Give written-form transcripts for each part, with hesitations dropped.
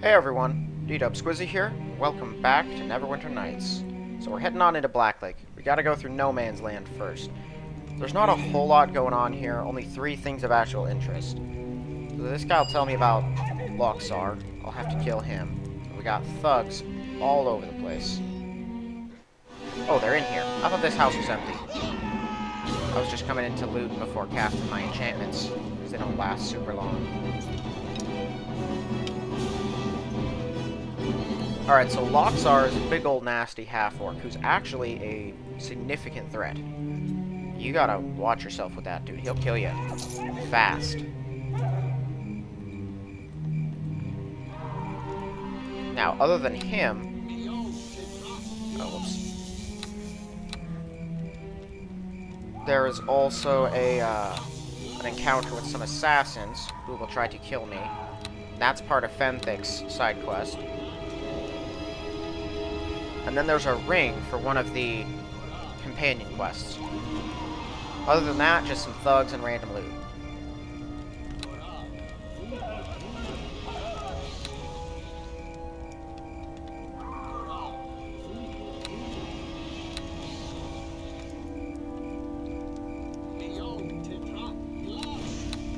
Hey everyone, D-Dub Squizzy here. Welcome back to Neverwinter Nights. So we're heading on into Blacklake. We gotta go through No Man's Land first. There's not a whole lot going on here, only 3 things of actual interest. So this guy will tell me about Loxar. I'll have to kill him. We got thugs all over the place. Oh, they're in here. I thought this house was empty. I was just coming in to loot before casting my enchantments, because they don't last super long. Alright, so Loxar is a big old nasty half-orc who's actually a significant threat. You gotta watch yourself with that dude. He'll kill you. Fast. Now, other than him... Oh, whoops. There is also an encounter with some assassins who will try to kill me. That's part of Fenthic's side quest. And then there's a ring for one of the companion quests. Other than that, just some thugs and random loot.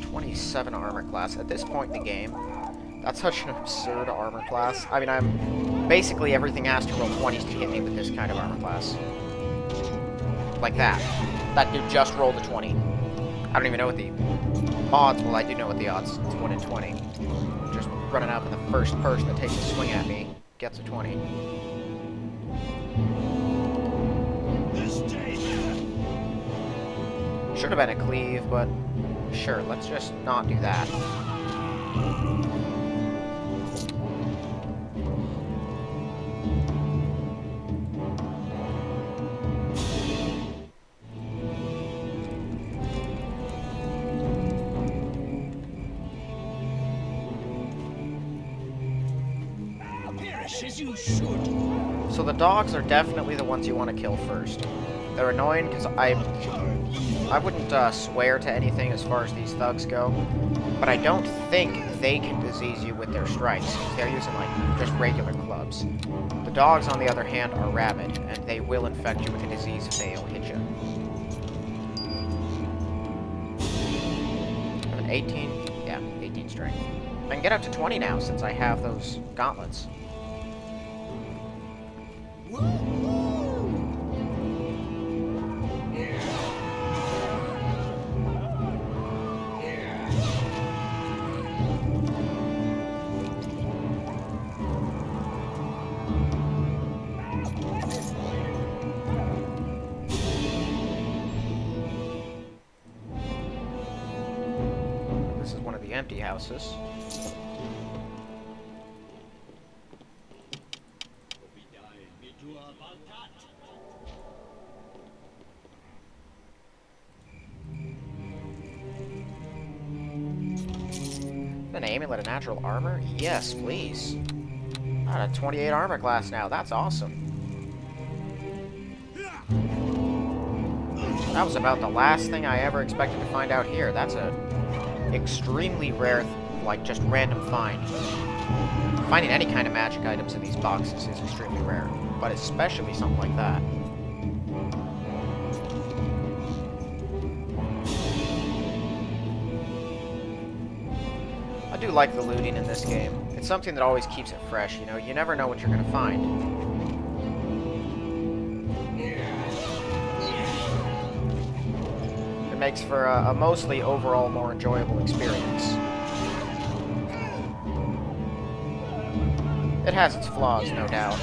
'27 armor class. At this point in the game, that's such an absurd armor class. I mean, basically everything has to roll 20s to hit me with this kind of armor class. Like that. That dude just rolled a 20. I don't even know what the odds... Well, I do know what the odds. It's 1 in 20. Just running up, and the first person that takes a swing at me gets a 20. Should have been a cleave, but sure, let's just not do that. As you should. So the dogs are definitely the ones you want to kill first. They're annoying because I wouldn't swear to anything as far as these thugs go, but I don't think they can disease you with their strikes. They're using like just regular clubs. The dogs, on the other hand, are rabid, and they will infect you with a disease if they don't hit you. I have an 18? Yeah, 18 strength. I can get up to 20 now since I have those gauntlets. This is one of the empty houses. An amulet of natural armor? Yes, please. I got a 28 armor class now. That's awesome. That was about the last thing I ever expected to find out here. That's a extremely rare, like, just random find. Finding any kind of magic items in these boxes is extremely rare, but especially something like that. I do like the looting in this game. It's something that always keeps it fresh, you know? You never know what you're gonna find. It makes for a mostly overall more enjoyable experience. It has its flaws, no doubt.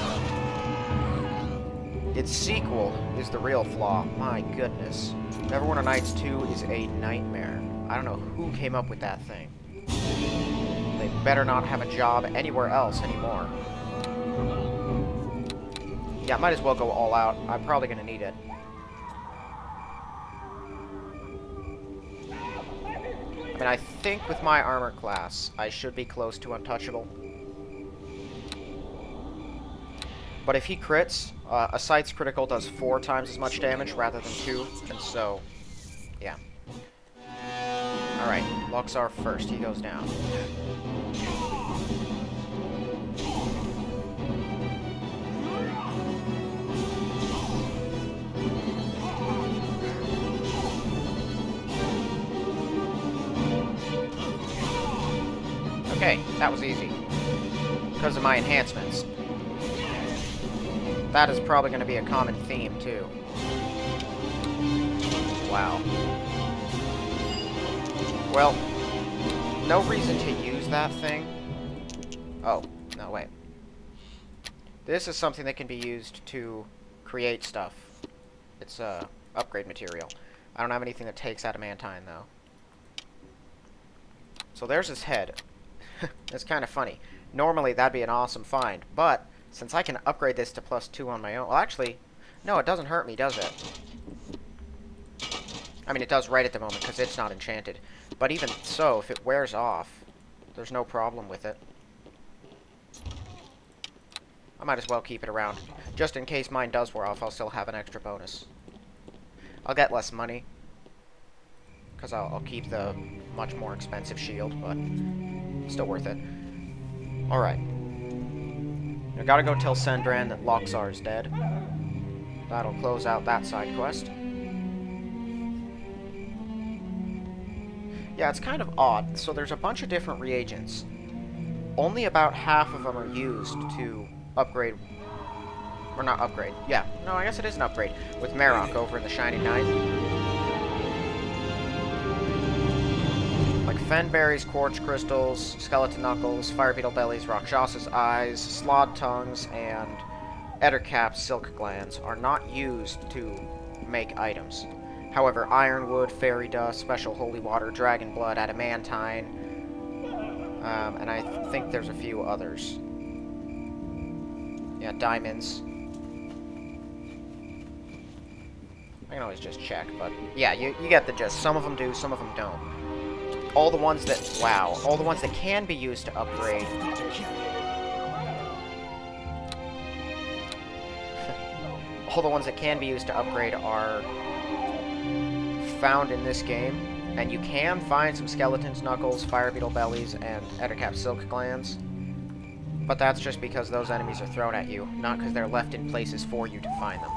Its sequel is the real flaw. My goodness. Neverwinter Nights 2 is a nightmare. I don't know who came up with that thing. They better not have a job anywhere else anymore. Yeah, might as well go all out. I'm probably gonna need it. I mean, I think with my armor class, I should be close to untouchable. But if he crits, a Sight's critical does 4 times as much damage rather than 2, and so, yeah. Alright, Loxar first, he goes down. That was easy. Because of my enhancements. That is probably going to be a common theme, too. Wow. Well, no reason to use that thing. Oh, no, wait. This is something that can be used to create stuff. It's, upgrade material. I don't have anything that takes adamantine, though. So there's his head. It's kind of funny. Normally, that'd be an awesome find, but since I can upgrade this to +2 on my own... Well, actually, no, it doesn't hurt me, does it? I mean, it does right at the moment, because it's not enchanted. But even so, if it wears off, there's no problem with it. I might as well keep it around. Just in case mine does wear off, I'll still have an extra bonus. I'll get less money, because I'll keep the much more expensive shield, but still worth it. Alright. I gotta go tell Sendran that Loxar is dead. That'll close out that side quest. Yeah, it's kind of odd. So there's a bunch of different reagents. Only about half of them are used to upgrade... Or not upgrade. Yeah. No, I guess it is an upgrade. With Marok over in the Shining Knight. Like Fenberries, Quartz Crystals, Skeleton Knuckles, Fire Beetle Bellies, Rakshas's Eyes, Slod Tongues, and Ettercap's Silk Glands are not used to make items. However, Ironwood, Fairy Dust, Special Holy Water, Dragon Blood, Adamantine, and I think there's a few others. Yeah, Diamonds. I can always just check, but yeah, you get the gist. Some of them do, some of them don't. All the ones that, wow, all the ones that can be used to upgrade. All the ones that can be used to upgrade are found in this game, and you can find some Skeleton's Knuckles, Fire Beetle Bellies, and Ettercap Silk Glands. But that's just because those enemies are thrown at you, not because they're left in places for you to find them.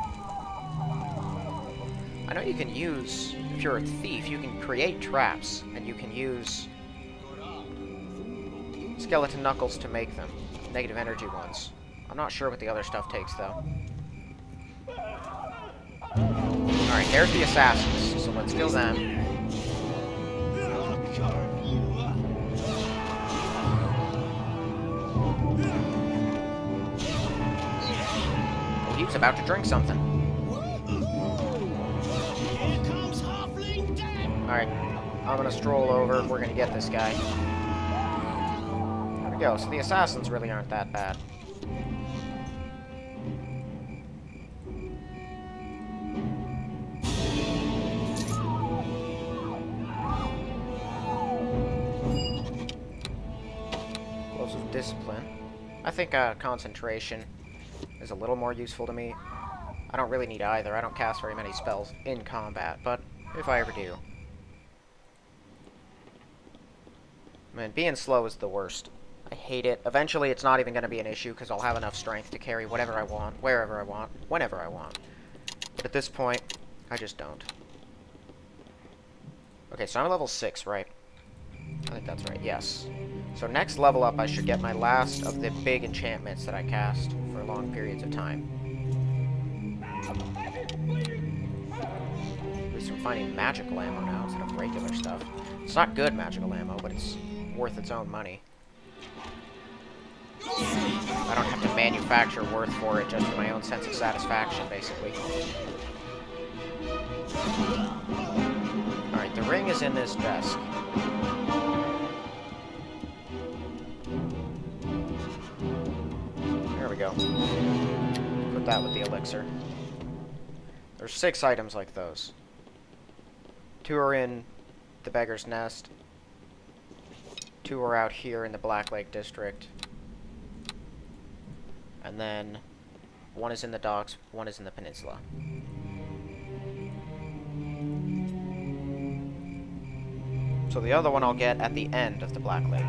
I know you can use, if you're a thief, you can create traps, and you can use Skeleton Knuckles to make them. Negative energy ones. I'm not sure what the other stuff takes, though. Alright, there's the assassins, so let's kill them. Oh, he was about to drink something. Alright, I'm gonna stroll over. We're gonna get this guy. There we go. So the assassins really aren't that bad. Explosive discipline. I think concentration is a little more useful to me. I don't really need either. I don't cast very many spells in combat, but if I ever do. Man, being slow is the worst. I hate it. Eventually, it's not even going to be an issue, because I'll have enough strength to carry whatever I want, wherever I want, whenever I want. But at this point, I just don't. Okay, so I'm level 6, right? I think that's right, yes. So next level up, I should get my last of the big enchantments that I cast for long periods of time. At least I'm finding magical ammo now instead of regular stuff. It's not good magical ammo, but it's worth its own money. I don't have to manufacture worth for it just for my own sense of satisfaction, basically. Alright, the ring is in this desk. There we go. Put that with the elixir. There's 6 items like those. 2 are in the Beggar's Nest. 2 are out here in the Blacklake district. And then 1 is in the docks, 1 is in the peninsula. So the other one I'll get at the end of the Blacklake.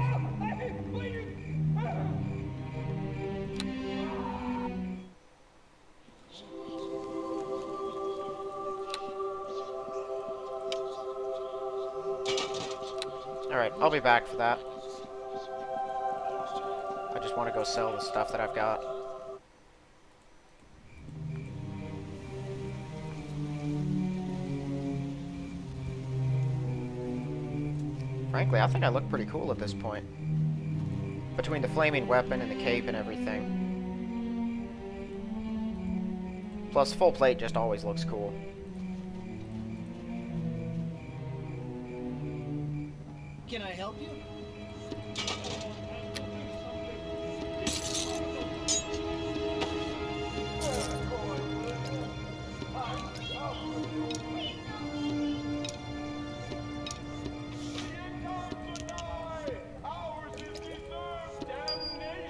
Alright, I'll be back for that. I just want to go sell the stuff that I've got. Frankly, I think I look pretty cool at this point. Between the flaming weapon and the cape and everything. Plus, full plate just always looks cool. Can I help you?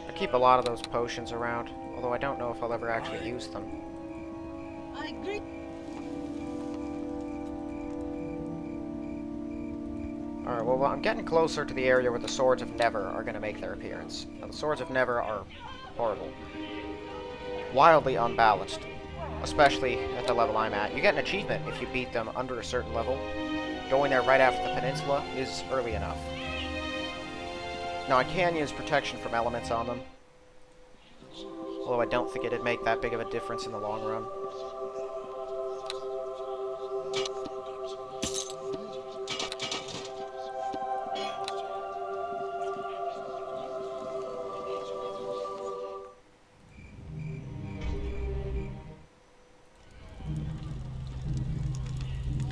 I keep a lot of those potions around, although I don't know if I'll ever actually use them. I agree. Alright, well, I'm getting closer to the area where the Swords of Never are going to make their appearance. Now, the Swords of Never are horrible. Wildly unbalanced. Especially at the level I'm at. You get an achievement if you beat them under a certain level. Going there right after the peninsula is early enough. Now, I can use protection from elements on them. Although I don't think it'd make that big of a difference in the long run.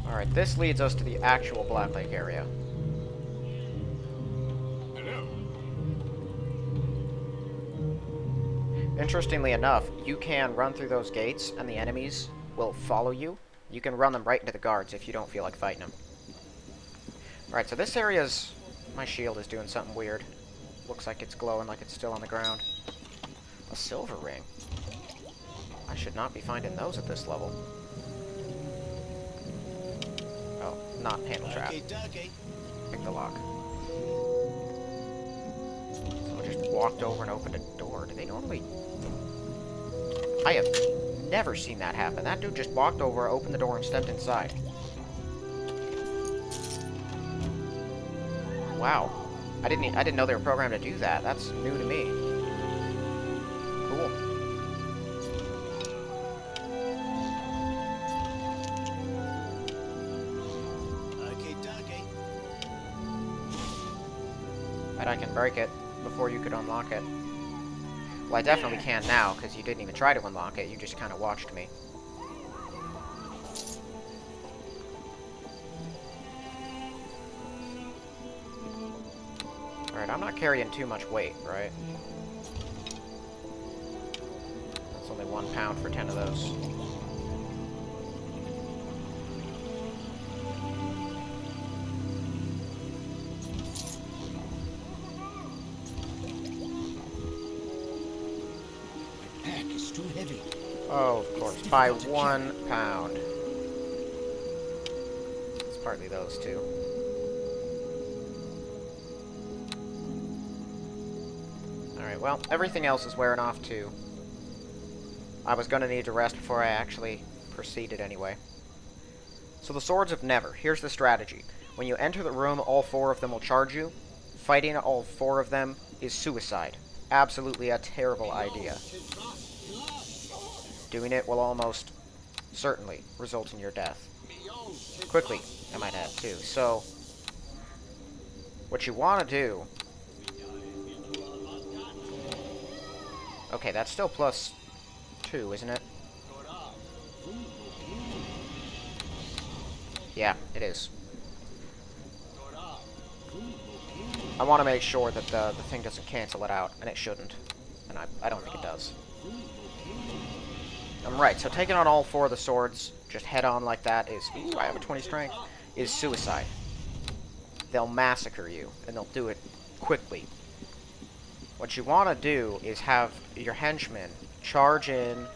Alright, this leads us to the actual Blacklake area. Interestingly enough, you can run through those gates, and the enemies will follow you. You can run them right into the guards if you don't feel like fighting them. Alright, so this area's... My shield is doing something weird. Looks like it's glowing like it's still on the ground. A silver ring. I should not be finding those at this level. Oh, not handle trap. Pick the lock. Someone just walked over and opened a door. Do they normally... I have never seen that happen. That dude just walked over, opened the door, and stepped inside. Wow. I didn't know they were programmed to do that. That's new to me. Cool. And I can break it before you could unlock it. Well, I definitely can now, because you didn't even try to unlock it. You just kind of watched me. Alright, I'm not carrying too much weight, right? That's only 1 pound for 10 of those. Too heavy. Oh, of course. By 1 pound. It's partly those two. Alright, well, everything else is wearing off too. I was gonna need to rest before I actually proceeded anyway. So the Swords of Never. Here's the strategy. When you enter the room, all 4 of them will charge you. Fighting all 4 of them is suicide. Absolutely a terrible idea. Doing it will almost certainly result in your death. Quickly, I might add, too. So, what you want to do... Okay, that's still plus 2, isn't it? Yeah, it is. I want to make sure that the thing doesn't cancel it out, and it shouldn't. And I don't think it does. I'm right, so taking on all 4 of the swords, just head on like that is... Ooh, I have a 20 strength. Is suicide. They'll massacre you, and they'll do it quickly. What you want to do is have your henchmen charge in,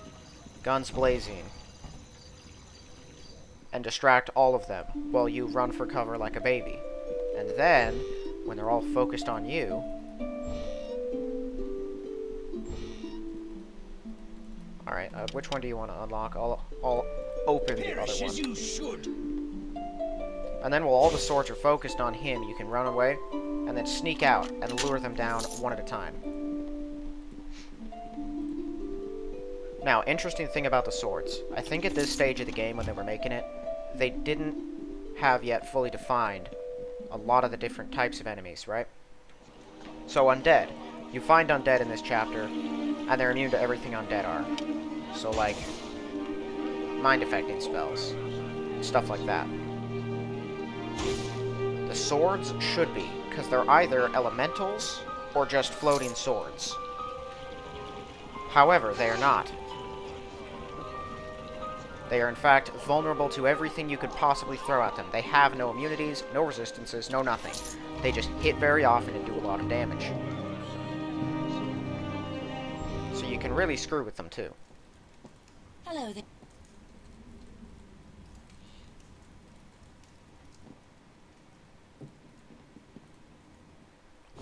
guns blazing, and distract all of them while you run for cover like a baby. And then, when they're all focused on you... Alright, which one do you want to unlock? I'll open the other one. You should. And then while all the swords are focused on him, you can run away, and then sneak out and lure them down one at a time. Now, interesting thing about the swords. I think at this stage of the game when they were making it, they didn't have yet fully defined a lot of the different types of enemies, right? So undead. You find undead in this chapter, and they're immune to everything undead are. So like, mind affecting spells. Stuff like that. The swords should be, because they're either elementals or just floating swords. However, they are not. They are in fact vulnerable to everything you could possibly throw at them. They have no immunities, no resistances, no nothing. They just hit very often and do a lot of damage. So you can really screw with them too. Hello there.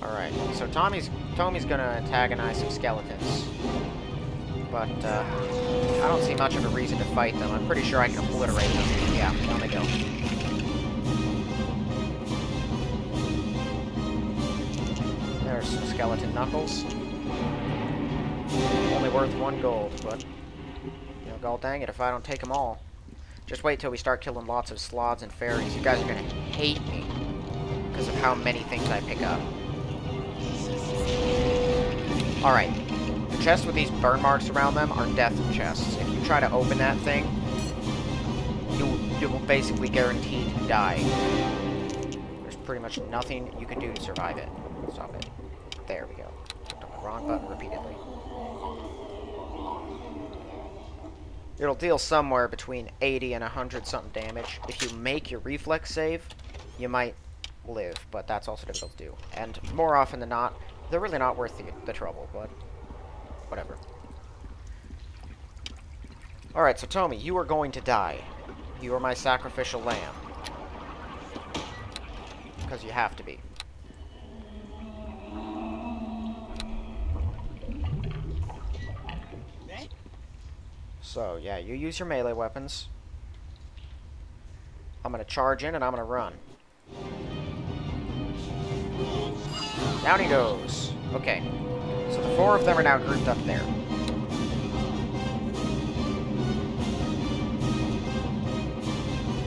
Alright, so Tommy's gonna antagonize some skeletons. But, I don't see much of a reason to fight them. I'm pretty sure I can obliterate them. Yeah, down they go. There's some skeleton knuckles. Only worth 1 gold, but, you know, god dang it if I don't take them all. Just wait till we start killing lots of sloths and fairies. You guys are gonna hate me because of how many things I pick up. Alright. The chests with these burn marks around them are death chests. If you try to open that thing, you will basically guaranteed die. There's pretty much nothing you can do to survive it. Stop it. There we go. Clicked on the wrong button repeatedly. It'll deal somewhere between 80 and 100 something damage. If you make your reflex save, you might live, but that's also difficult to do. And more often than not, they're really not worth the trouble, but whatever. Alright, so Tommy, you are going to die. You are my sacrificial lamb. Because you have to be. So, yeah, you use your melee weapons. I'm going to charge in and I'm going to run. Down he goes. Okay. So the 4 of them are now grouped up there.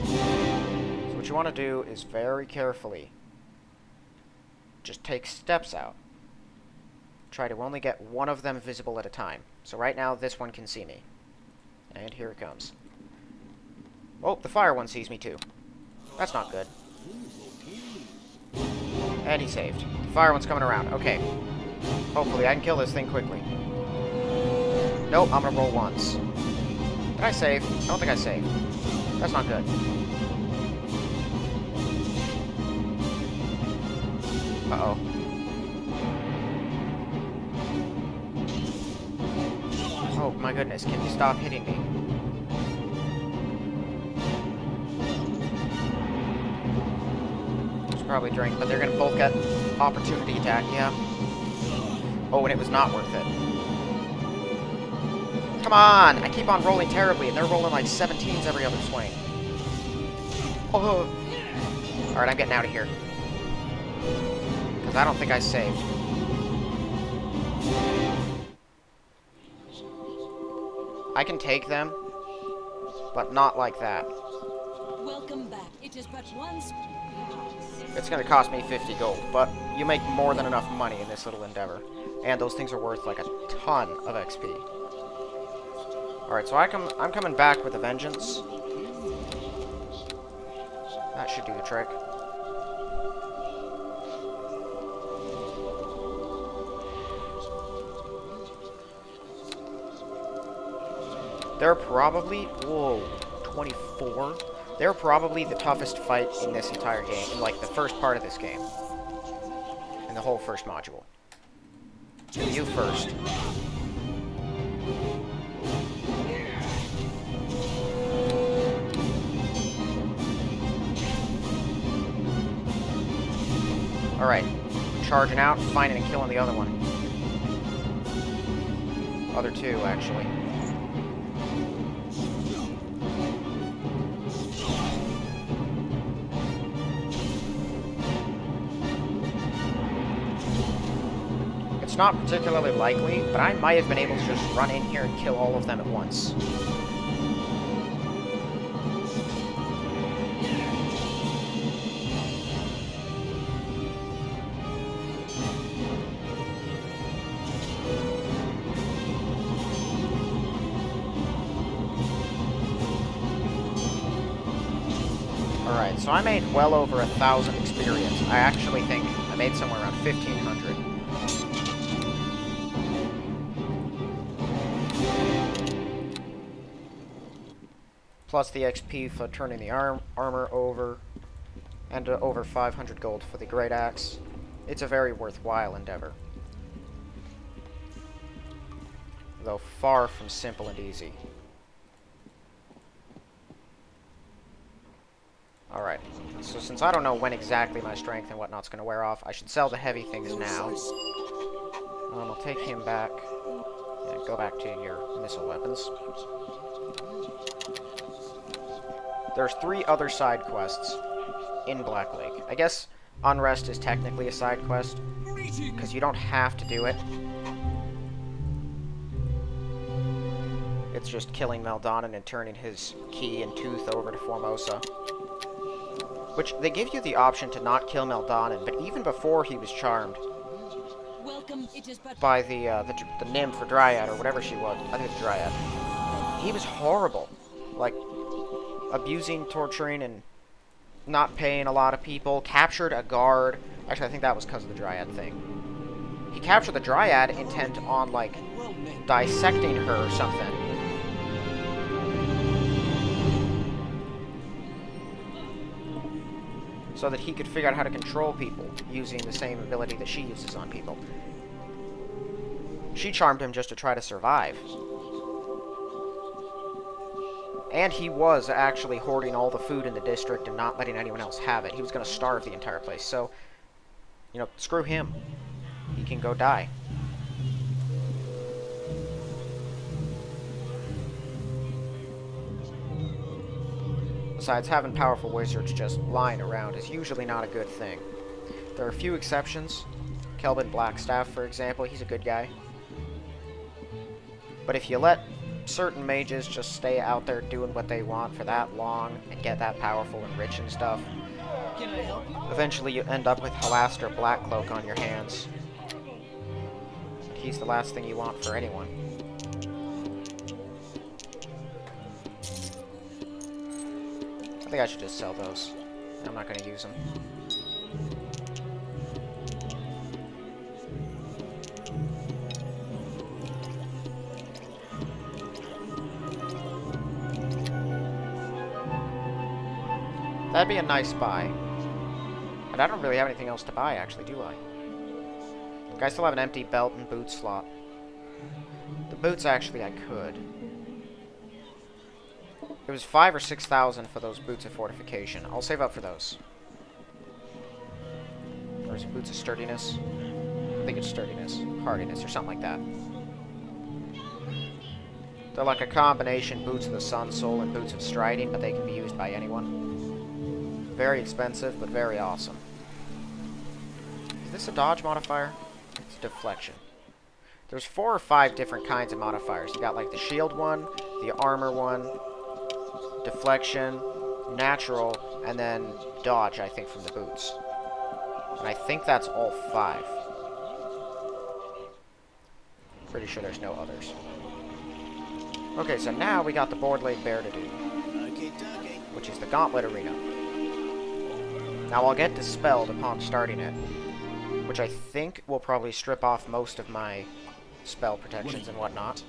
So what you want to do is very carefully just take steps out. Try to only get one of them visible at a time. So right now, this one can see me. And here it comes. Oh, the fire one sees me too. That's not good. And he saved. The fire one's coming around. Okay. Hopefully I can kill this thing quickly. Nope, I'm gonna roll once. Did I save? I don't think I saved. That's not good. Uh-oh. Oh my goodness, can you stop hitting me? It's probably drink, but they're gonna both get opportunity attack, yeah. Oh, and it was not worth it. Come on! I keep on rolling terribly, and they're rolling like 17s every other swing. Oh! Alright, I'm getting out of here. Because I don't think I saved. I can take them, but not like that. Welcome back. It is but once. It's going to cost me 50 gold, but you make more than enough money in this little endeavor. And those things are worth like a ton of XP. Alright, so I'm coming back with a vengeance. That should do the trick. They're probably, whoa, 24. They're probably the toughest fight in this entire game, in like the first part of this game. In the whole first module. You first. Alright. Charging out, finding and killing the other one. Other two, actually. It's not particularly likely, but I might have been able to just run in here and kill all of them at once. Alright, so I made well over 1,000 experience. I actually think I made somewhere around 1,500. Plus the XP for turning the armor over, and over 500 gold for the Great Axe. It's a very worthwhile endeavor. Though far from simple and easy. Alright, so since I don't know when exactly my strength and whatnot's going to wear off, I should sell the heavy things now. I'll take him back. Yeah, go back to your missile weapons. There's 3 other side quests in Blacklake. I guess Unrest is technically a side quest, because you don't have to do it. It's just killing Meldonin and turning his key and tooth over to Formosa. Which, they give you the option to not kill Meldonin, but even before he was charmed by the nymph or dryad, or whatever she was, I think it's dryad, he was horrible. Like, abusing, torturing, and not paying a lot of people. Captured a guard. Actually, I think that was because of the dryad thing. He captured the dryad intent on, like, dissecting her or something. So that he could figure out how to control people using the same ability that she uses on people. She charmed him just to try to survive. And he was actually hoarding all the food in the district and not letting anyone else have it. He was going to starve the entire place. So, you know, screw him. He can go die. Besides, having powerful wizards just lying around is usually not a good thing. There are a few exceptions. Kelvin Blackstaff, for example, he's a good guy. But if you let certain mages just stay out there doing what they want for that long and get that powerful and rich and stuff, Can I help you? eventually you end up with Halaster Blackcloak on your hands. He's the last thing you want for anyone. I think I should just sell those. I'm not going to use them. That'd be a nice buy. But I don't really have anything else to buy, actually, do I? I still have an empty belt and boot slot. The boots, actually, I could. It was 5,000 or 6,000 for those boots of fortification. I'll save up for those. Or is it boots of sturdiness? I think it's sturdiness, hardiness, or something like that. They're like a combination boots of the Sun Soul and boots of striding, but they can be used by anyone. Very expensive, but very awesome. Is this a dodge modifier? It's deflection. There's 4 or 5 different kinds of modifiers. You got like the shield one, the armor one, deflection, natural, and then dodge, I think, from the boots. And I think that's all 5. Pretty sure there's no others. Okay, so now we got the board-laid bear to do, which is the Gauntlet Arena. Now I'll get Dispelled upon starting it, which I think will probably strip off most of my spell protections and whatnot.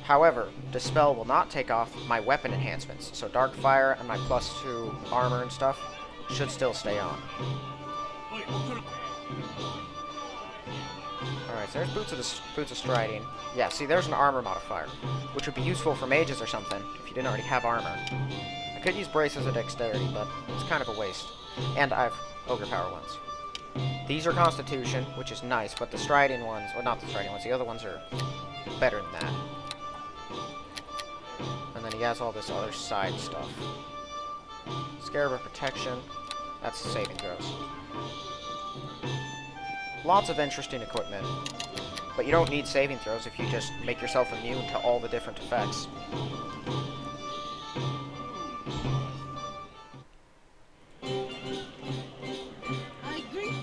However, Dispel will not take off my weapon enhancements, so Darkfire and my +2 armor and stuff should still stay on. Alright, so there's boots of striding. Yeah, see, there's an armor modifier, which would be useful for mages or something, if you didn't already have armor. I could use braces of dexterity, but it's kind of a waste. And I have ogre power ones. These are constitution, which is nice, but the striding ones, well, not the striding ones, the other ones are better than that. And then he has all this other side stuff. Scarab protection. That's saving throws. Lots of interesting equipment. But you don't need saving throws if you just make yourself immune to all the different effects. I greet you.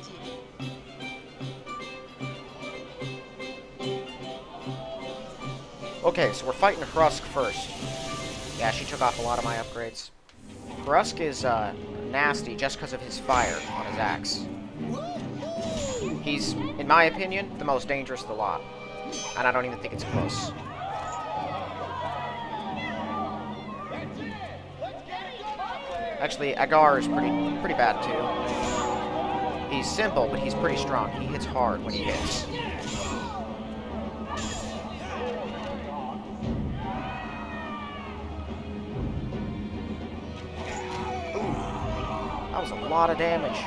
Okay, so we're fighting Hrusk first. Yeah, she took off a lot of my upgrades. Hrusk is nasty just because of his fire on his axe. He's, in my opinion, the most dangerous of the lot. And I don't even think it's close. Actually, Agar is pretty bad too. He's simple, but he's pretty strong. He hits hard when he hits. Ooh, that was a lot of damage.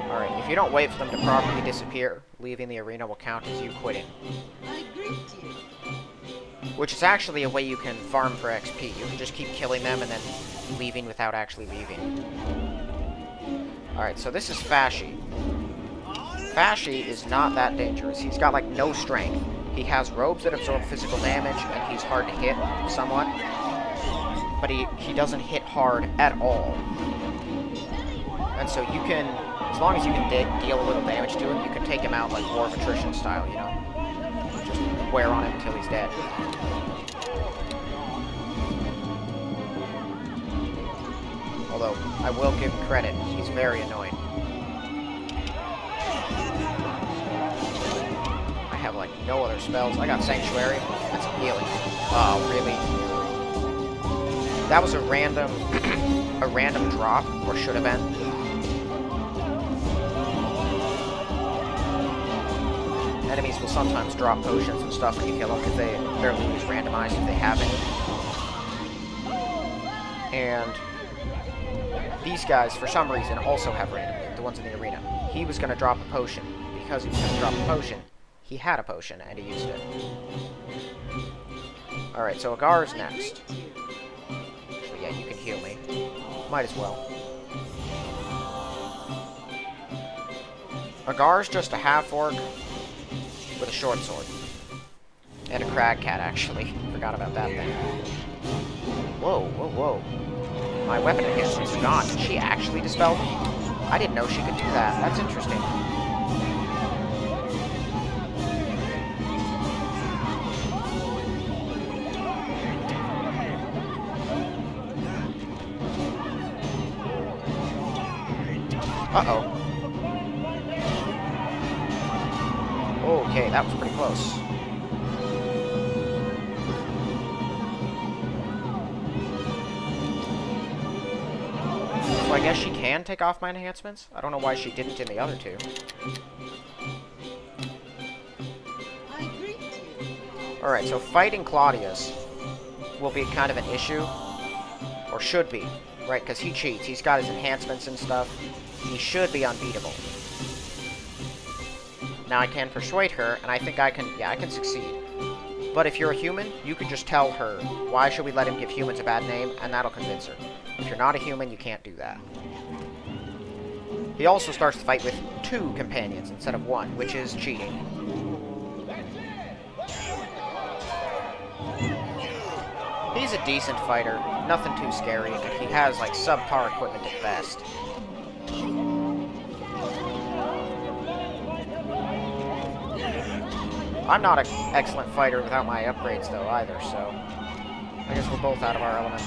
Alright, if you don't wait for them to properly disappear, leaving the arena will count as you quitting. I greet you. Which is actually a way you can farm for XP. You can just keep killing them and then leaving without actually leaving. Alright, so this is Fashy. Fashy is not that dangerous. He's got, like, no strength. He has robes that absorb physical damage, and he's hard to hit, somewhat. But he doesn't hit hard at all. And so you can, as long as you can deal a little damage to him, you can take him out, like, War of Attrition style, you know? Just wear on him until he's dead. Although, I will give him credit, he's very annoying. I have, like, no other spells. I got Sanctuary. That's healing. Oh, really? That was a random drop, or should have been. Enemies will sometimes drop potions and stuff when you kill them, because they're always randomized if they have any. And these guys, for some reason, also have random, the ones in the arena. He was going to drop a potion. Because he was going to drop a potion, he had a potion, and he used it. Alright, so Agar's next. Actually, yeah, you can heal me. Might as well. Agar's just a half-orc with a short sword. And a crag cat, actually. Forgot about that thing. Whoa, whoa, whoa. My weapon enhancements are gone. Did she actually dispel them? I didn't know she could do that. That's interesting. Uh-oh. Okay, that was pretty close. So I guess she can take off my enhancements? I don't know why she didn't in the other two. Alright, so fighting Claudius will be kind of an issue. Or should be, right? Because he cheats. He's got his enhancements and stuff. He should be unbeatable. Now I can persuade her, and I think I can succeed. But if you're a human, you can just tell her, why should we let him give humans a bad name, and that'll convince her. If you're not a human, you can't do that. He also starts the fight with 2 companions instead of 1, which is cheating. He's a decent fighter, nothing too scary, and he has, like, subpar equipment at best. I'm not an excellent fighter without my upgrades, though, either, so I guess we're both out of our element.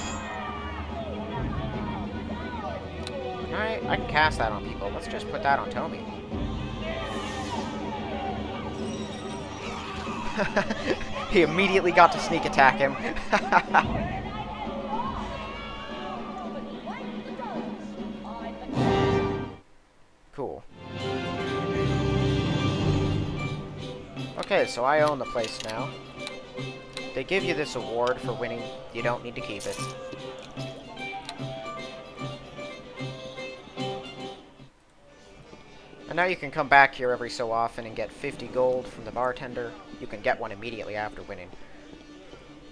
Alright, I can cast that on people. Let's just put that on Tommy. He immediately got to sneak attack him. Cool. Okay, so I own the place now. They give you this award for winning. You don't need to keep it. And now you can come back here every so often and get 50 gold from the bartender. You can get one immediately after winning.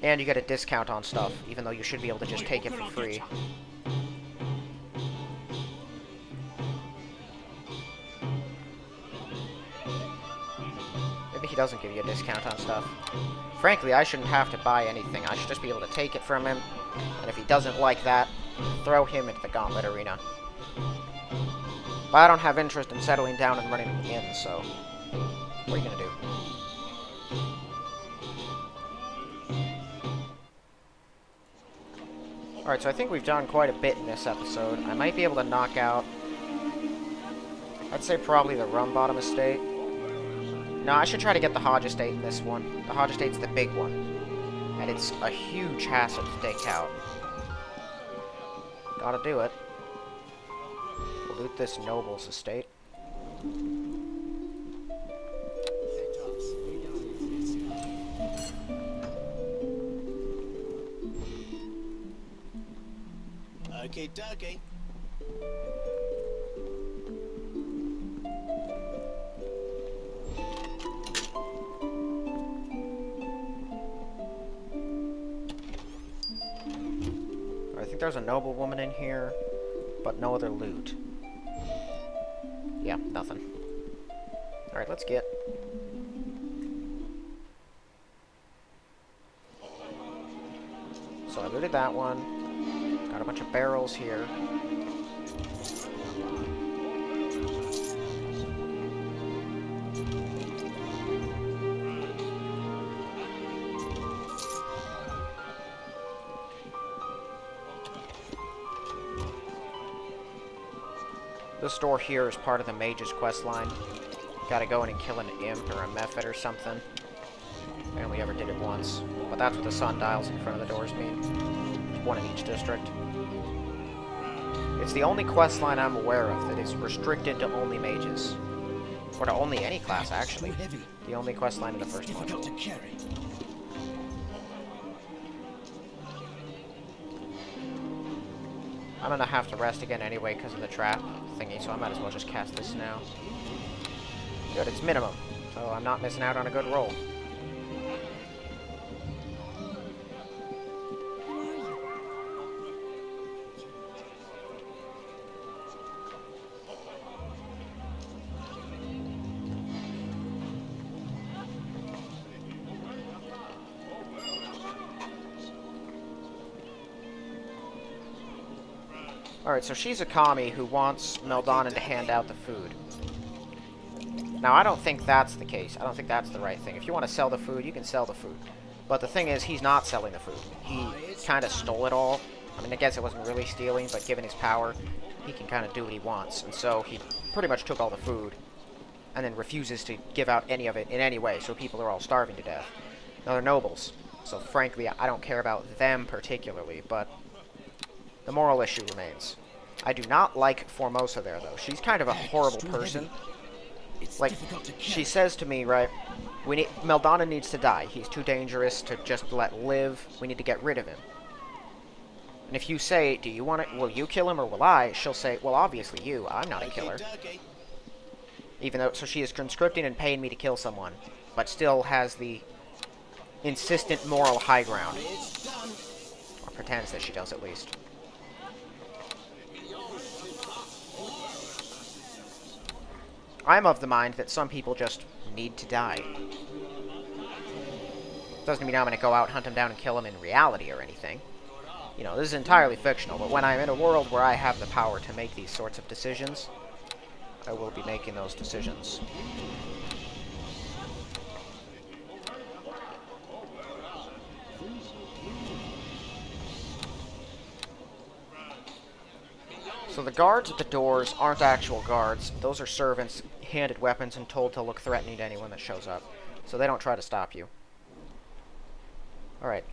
And you get a discount on stuff, even though you should be able to just take it for free. Maybe he doesn't give you a discount on stuff. Frankly, I shouldn't have to buy anything. I should just be able to take it from him. And if he doesn't like that, throw him into the gauntlet arena. But I don't have interest in settling down and running an inn, so what are you gonna do? Alright, so I think we've done quite a bit in this episode. I might be able to knock out, I'd say probably the Rum Bottom Estate. No, I should try to get the Hodge Estate in this one. The Hodge Estate's the big one. And it's a huge hassle to take out. Gotta do it. We'll loot this Noble's Estate. Okay, dokie. I think there's a noblewoman in here, but no other loot. Yeah, nothing. Alright, let's get. So I looted that one. Got a bunch of barrels here. This door here is part of the mage's quest line. Gotta go in and kill an imp or a mephit or something. I only ever did it once, but that's what the sundials in front of the doors mean. There's one in each district. It's the only quest line I'm aware of that is restricted to only mages. Or to only any class, actually. The only quest line in the first module. To carry. I'm gonna have to rest again anyway because of the trap thingy, so I might as well just cast this now. Good, it's minimum, so I'm not missing out on a good roll. Alright, so she's a commie who wants Meldonin to hand out the food. Now, I don't think that's the case. I don't think that's the right thing. If you want to sell the food, you can sell the food. But the thing is, he's not selling the food. He kind of stole it all. I mean, I guess it wasn't really stealing, but given his power, he can kind of do what he wants. And so he pretty much took all the food and then refuses to give out any of it in any way, so people are all starving to death. Now, they're nobles. So, frankly, I don't care about them particularly, but the moral issue remains. I do not like Formosa there, though. She's kind of a horrible person. Like, she says to me, right, Meldonin needs to die. He's too dangerous to just let live. We need to get rid of him. And if you say, do you want it, will you kill him or will I? She'll say, well, obviously you. I'm not a killer. Even though, so she is conscripting and paying me to kill someone, but still has the insistent moral high ground. Or pretends that she does, at least. I'm of the mind that some people just need to die. Doesn't mean I'm going to go out, hunt him down, and kill him in reality or anything. You know, this is entirely fictional, but when I'm in a world where I have the power to make these sorts of decisions, I will be making those decisions. So the guards at the doors aren't actual guards. Those are servants handed weapons and told to look threatening to anyone that shows up. So they don't try to stop you. Alright.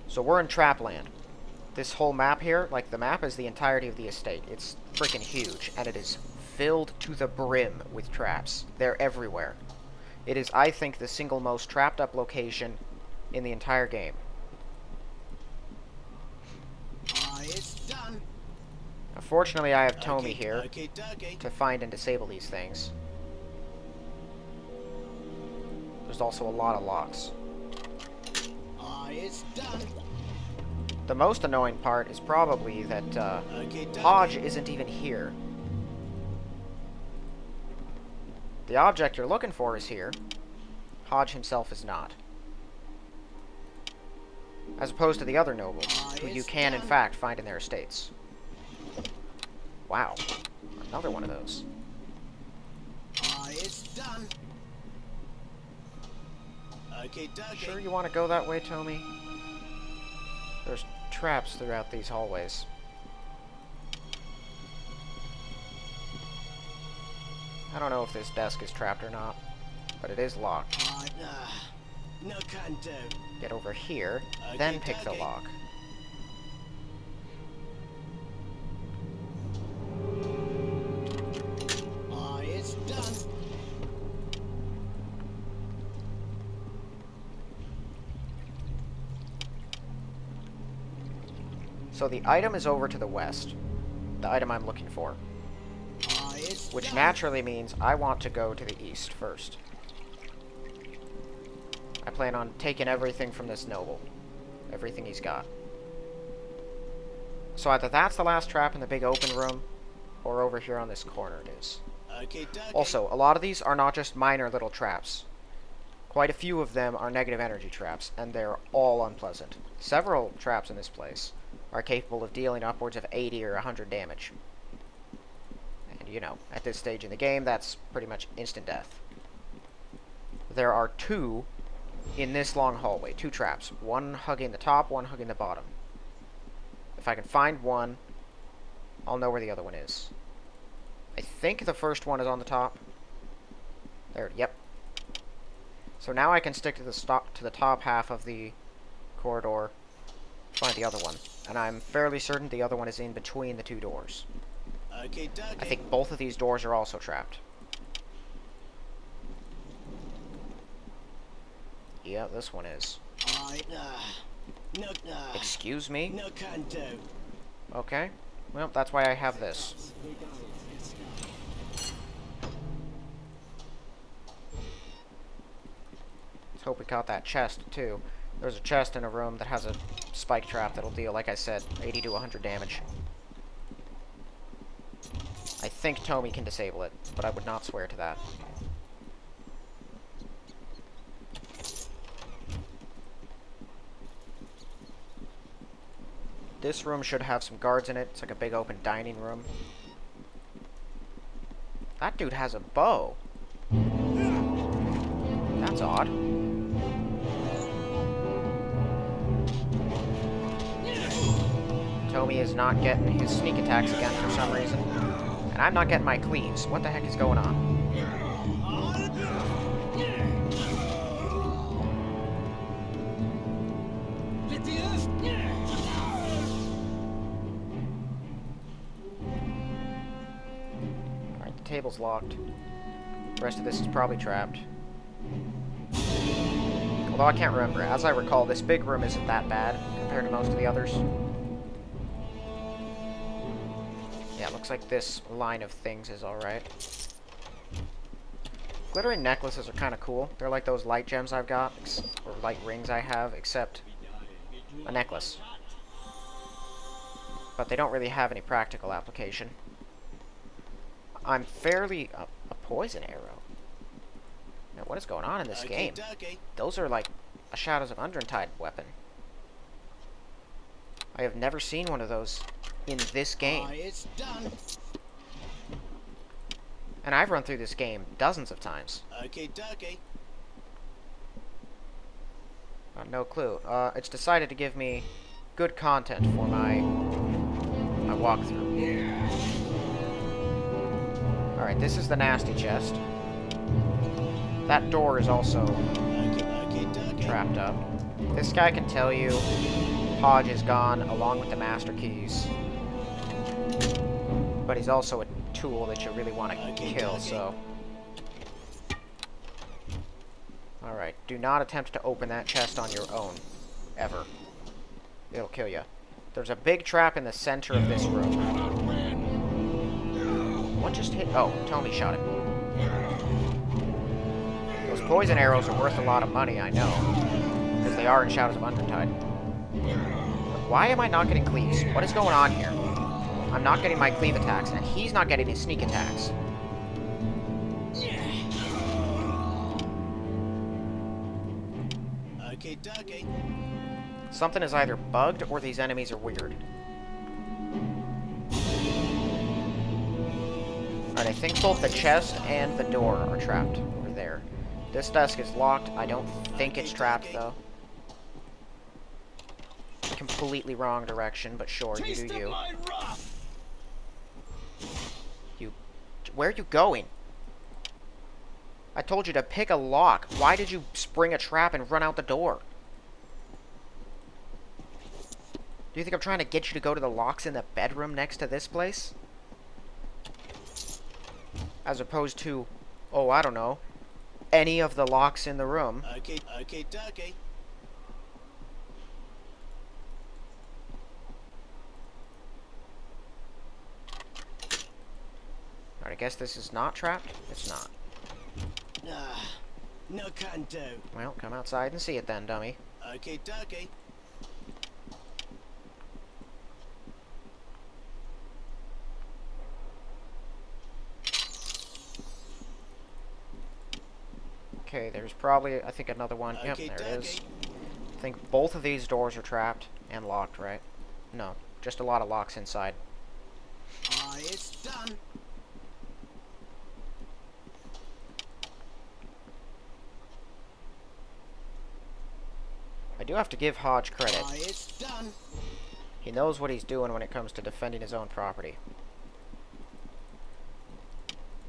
So we're in Trapland. This whole map here, like the map is the entirety of the estate. It's freaking huge, and it is filled to the brim with traps. They're everywhere. It is, I think, the single most trapped up location in the entire game. It's done. Unfortunately, I have Tommy Okay, here okay, dokie. to find and disable these things. There's also a lot of locks. It's done. The most annoying part is probably that Okay, dokie. Hodge isn't even here. The object you're looking for is here. Hodge himself is not. As opposed to the other nobles, who you can in fact find in their estates. Wow. Another one of those. It's done. Okay, dokie. Sure you want to go that way, Tommy? There's traps throughout these hallways. I don't know if this desk is trapped or not, but it is locked. No can do. Get over here, Okay, then pick the dokie. lock. It's done. So the item is over to the west. The item I'm looking for. It's Which done. naturally means I want to go to the east first. I plan on taking everything from this noble. Everything he's got. So either that's the last trap in the big open room, or over here on this corner it is. Okay, dokie. Also, a lot of these are not just minor little traps. Quite a few of them are negative energy traps, and they're all unpleasant. Several traps in this place are capable of dealing upwards of 80 or 100 damage. And, you know, at this stage in the game, that's pretty much instant death. There are two in this long hallway, two traps. One hugging the top, one hugging the bottom. If I can find one, I'll know where the other one is. I think the first one is on the top. There, yep. So now I can stick to the top half of the corridor, find the other one. And I'm fairly certain the other one is in between the two doors. Okay, dokie. I think both of these doors are also trapped. Yeah, this one is. No, Excuse me? no can do. Okay. Well, that's why I have this. Let's hope we caught that chest, too. There's a chest in a room that has a spike trap that'll deal, like I said, 80 to 100 damage. I think Tommy can disable it, but I would not swear to that. This room should have some guards in it. It's like a big open dining room. That dude has a bow. That's odd. Tommy is not getting his sneak attacks again for some reason. And I'm not getting my cleaves. What the heck is going on? Alright, the table's locked. The rest of this is probably trapped. Although I can't remember. As I recall, this big room isn't that bad compared to most of the others. Yeah, looks like this line of things is alright. Glittering necklaces are kind of cool. They're like those light gems I've got, or light rings I have, except a necklace. But they don't really have any practical application. I'm fairly... a poison arrow. Now, what is going on in this game? Dokie. Those are like a Shadows of Undertide weapon. I have never seen one of those in this game. It's done. And I've run through this game dozens of times. Okay, dokie. No clue. It's decided to give me good content for my walkthrough. Alright, this is the nasty chest. That door is also Okay, dokie. trapped up. This guy can tell you Hodge is gone along with the master keys. But he's also a tool that you really want to kill, so... Alright, do not attempt to open that chest on your own. Ever. It'll kill you. There's a big trap in the center of this room. What just hit? Oh, Tommy shot it. Those poison arrows are worth a lot of money, I know. Because they are in Shadows of Undertide. But why am I not getting cleaves? What is going on here? I'm not getting my cleave attacks, and he's not getting his sneak attacks. Okay, dokie. Something is either bugged or these enemies are weird. Alright, I think both the chest and the door are trapped over there. This desk is locked. I don't think it's trapped, though. Completely wrong direction, but sure, you do you. Where are you going? I told you to pick a lock. Why did you spring a trap and run out the door? Do you think I'm trying to get you to go to the locks in the bedroom next to this place? As opposed to, oh, I don't know, any of the locks in the room. Okay, dokie. Alright, I guess this is not trapped. It's not. No can do. Well, come outside and see it then, dummy. Okay, dokie. Okay, there's probably, I think, another one. Yep, Okay, there it is. dokie. I think both of these doors are trapped and locked, right? No, just a lot of locks inside. It's done. I do have to give Hodge credit. It's done. He knows what he's doing when it comes to defending his own property.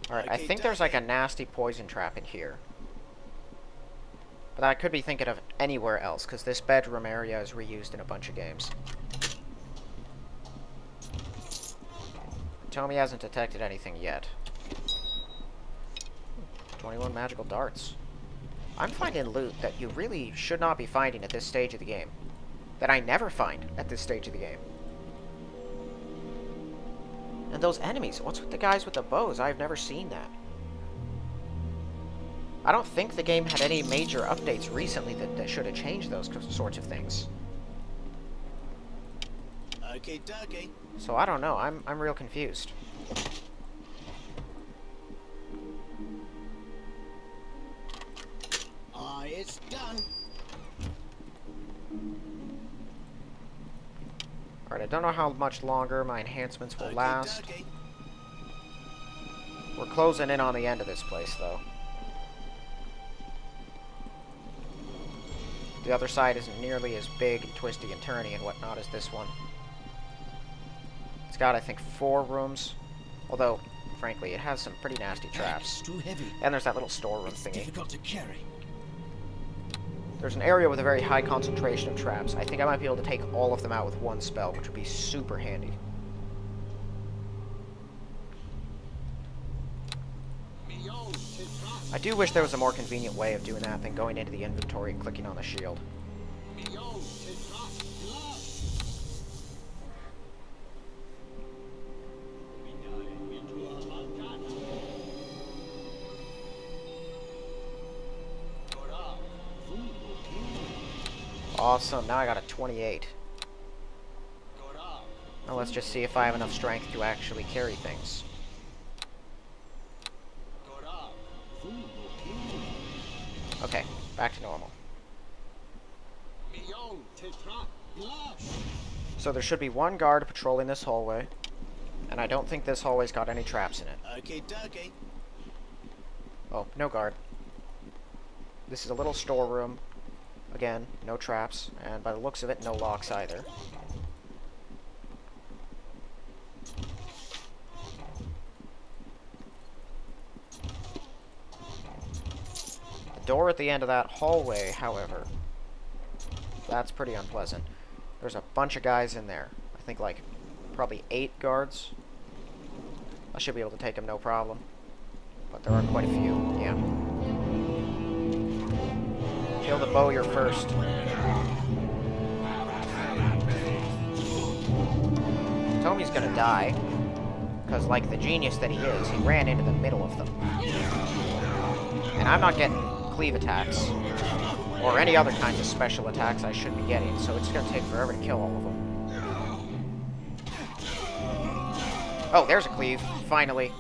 Alright, I Okay, think there's like a nasty poison trap in here. But I could be thinking of anywhere else, because this bedroom area is reused in a bunch of games. Tommy hasn't detected anything yet. 21 magical darts. I'm finding loot that you really should not be finding at this stage of the game. That I never find at this stage of the game. And those enemies, what's with the guys with the bows? I've never seen that. I don't think the game had any major updates recently that should have changed those sorts of things. Okay, dokie. So I don't know, I'm real confused. It's done. Alright, I don't know how much longer my enhancements will Okay, last. dokie. We're closing in on the end of this place, though. The other side isn't nearly as big and twisty and turny and whatnot as this one. It's got, I think, 4 rooms. Although, frankly, it has some pretty nasty traps. Too heavy. And there's that little storeroom It's thingy. difficult to carry. There's an area with a very high concentration of traps. I think I might be able to take all of them out with one spell, which would be super handy. I do wish there was a more convenient way of doing that than going into the inventory and clicking on the shield. Awesome, now I got a 28. Now let's just see if I have enough strength to actually carry things. Okay, back to normal. So there should be one guard patrolling this hallway, and I don't think this hallway's got any traps in it. Okay, dokie. Oh, no guard. This is a little storeroom. Again, no traps, and by the looks of it, no locks either. The door at the end of that hallway, however, that's pretty unpleasant. There's a bunch of guys in there. I think like probably 8 guards. I should be able to take them no problem. But there are quite a few, yeah. Kill the bowyer first. Tommy's gonna die. Because, like the genius that he is, he ran into the middle of them. And I'm not getting cleave attacks, or any other kinds of special attacks I should be getting, so it's going to take forever to kill all of them. Oh, there's a cleave, finally.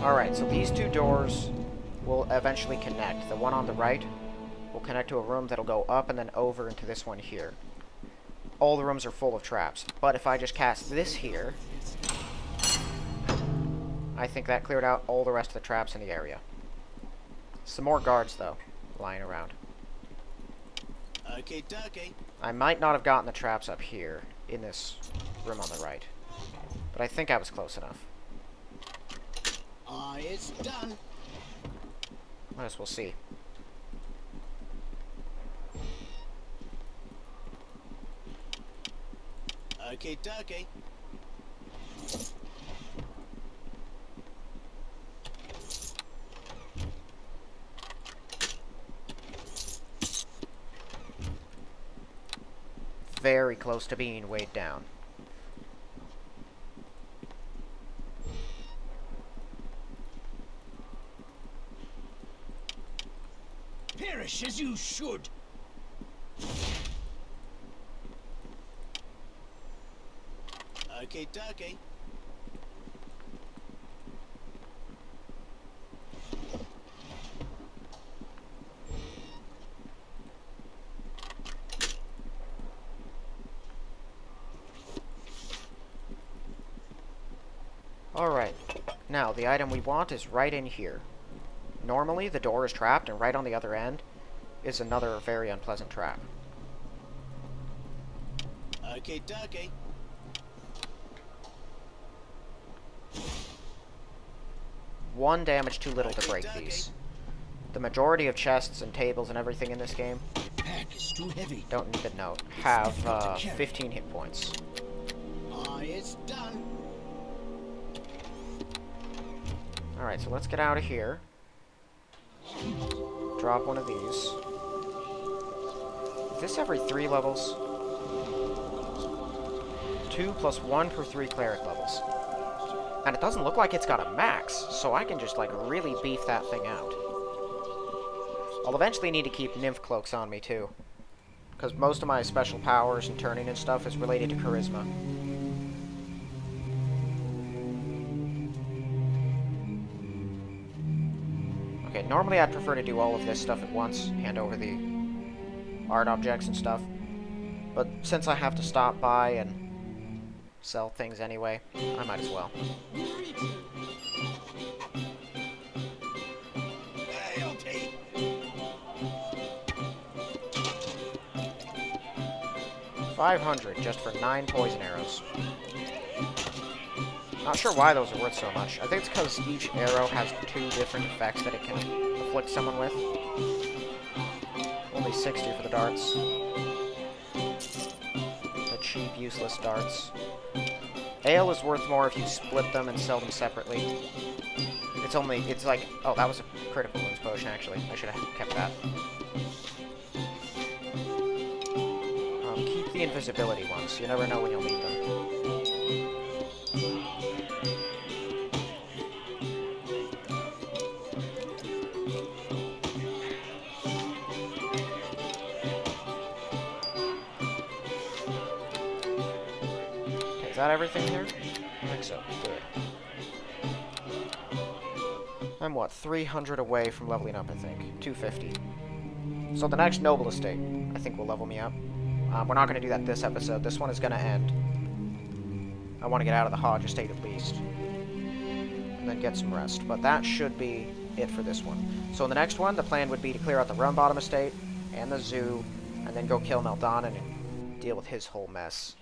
Alright, so these two doors will eventually connect. The one on the right will connect to a room that'll go up and then over into this one here. All the rooms are full of traps, but if I just cast this here, I think that cleared out all the rest of the traps in the area. Some more guards, though, lying around. Okay, dokie. I might not have gotten the traps up here, in this room on the right, but I think I was close enough. It's done. I guess we'll see. Okay, dokie. Very close to being weighed down. Perish as you should. Okay, dokie. Alright, now the item we want is right in here. Normally the door is trapped, and right on the other end is another very unpleasant trap. Okay, dokie. One damage too little to break Okay. these. The majority of chests and tables and everything in this game, Pack is too heavy. don't need to note, have 15 hit points. It's done. Alright, so let's get out of here. Drop one of these. Is this every 3 levels? 2 plus 1 per 3 cleric levels. And it doesn't look like it's got a max, so I can just, like, really beef that thing out. I'll eventually need to keep nymph cloaks on me, too. Because most of my special powers and turning and stuff is related to charisma. Okay, normally I'd prefer to do all of this stuff at once, hand over the art objects and stuff. But since I have to stop by and sell things anyway, I might as well. Okay. 500 just for 9 poison arrows. Not sure why those are worth so much. I think it's because each arrow has 2 different effects that it can afflict someone with. Only 60 for the darts. The cheap, useless darts. Ale is worth more if you split them and sell them separately. It's like, oh, that was a critical wounds potion, actually. I should have kept that. Keep the invisibility ones. You never know when you'll need them. Is that everything here? I think so. Good. I'm, what, 300 away from leveling up, I think. 250. So the next noble estate, I think, will level me up. We're not going to do that this episode. This one is going to end. I want to get out of the Hodge estate at least. And then get some rest. But that should be it for this one. So in the next one, the plan would be to clear out the Runbottom estate and the zoo, and then go kill Meldonin and deal with his whole mess.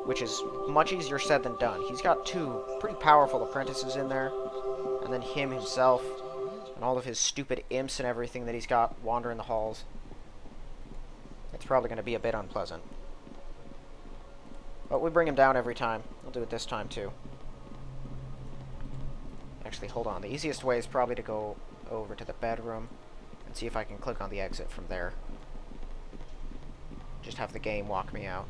Which is much easier said than done. He's got 2 pretty powerful apprentices in there, and then him himself, and all of his stupid imps and everything that he's got wandering the halls. It's probably going to be a bit unpleasant. But we bring him down every time. We'll do it this time, too. Actually, hold on. The easiest way is probably to go over to the bedroom and see if I can click on the exit from there. Just have the game walk me out.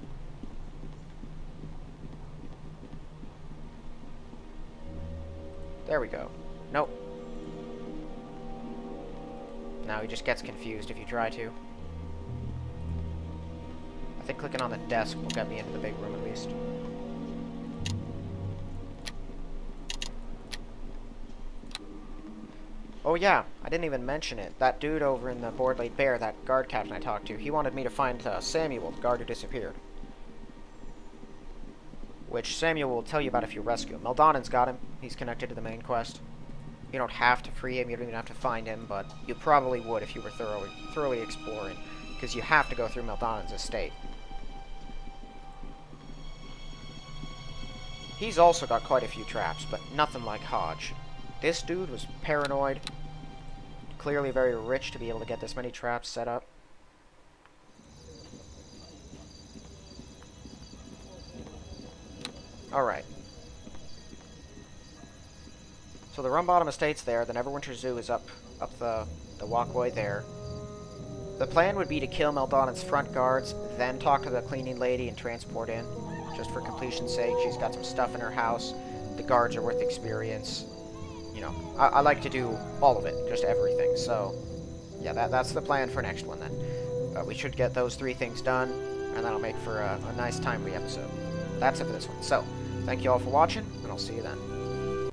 There we go. Nope. Now he just gets confused if you try to. I think clicking on the desk will get me into the big room at least. Oh yeah, I didn't even mention it. That dude over in the Board-Laid Bear, that guard captain I talked to, he wanted me to find Samuel, the guard who disappeared. Which Samuel will tell you about if you rescue him. Meldonan's got him. He's connected to the main quest. You don't have to free him, you don't even have to find him, but you probably would if you were thoroughly exploring, because you have to go through Meldonan's estate. He's also got quite a few traps, but nothing like Hodge. This dude was paranoid, clearly very rich to be able to get this many traps set up. Alright. So the Rumbottom Estate's there, the Neverwinter Zoo is up the walkway there. The plan would be to kill Meldonan's front guards, then talk to the cleaning lady and transport in. Just for completion's sake, she's got some stuff in her house. The guards are worth experience. You know, I like to do all of it, just everything. So, yeah, that's the plan for next one then. We should get those 3 things done, and that'll make for a nice timely episode. That's it for this one. So, thank you all for watching, and I'll see you then.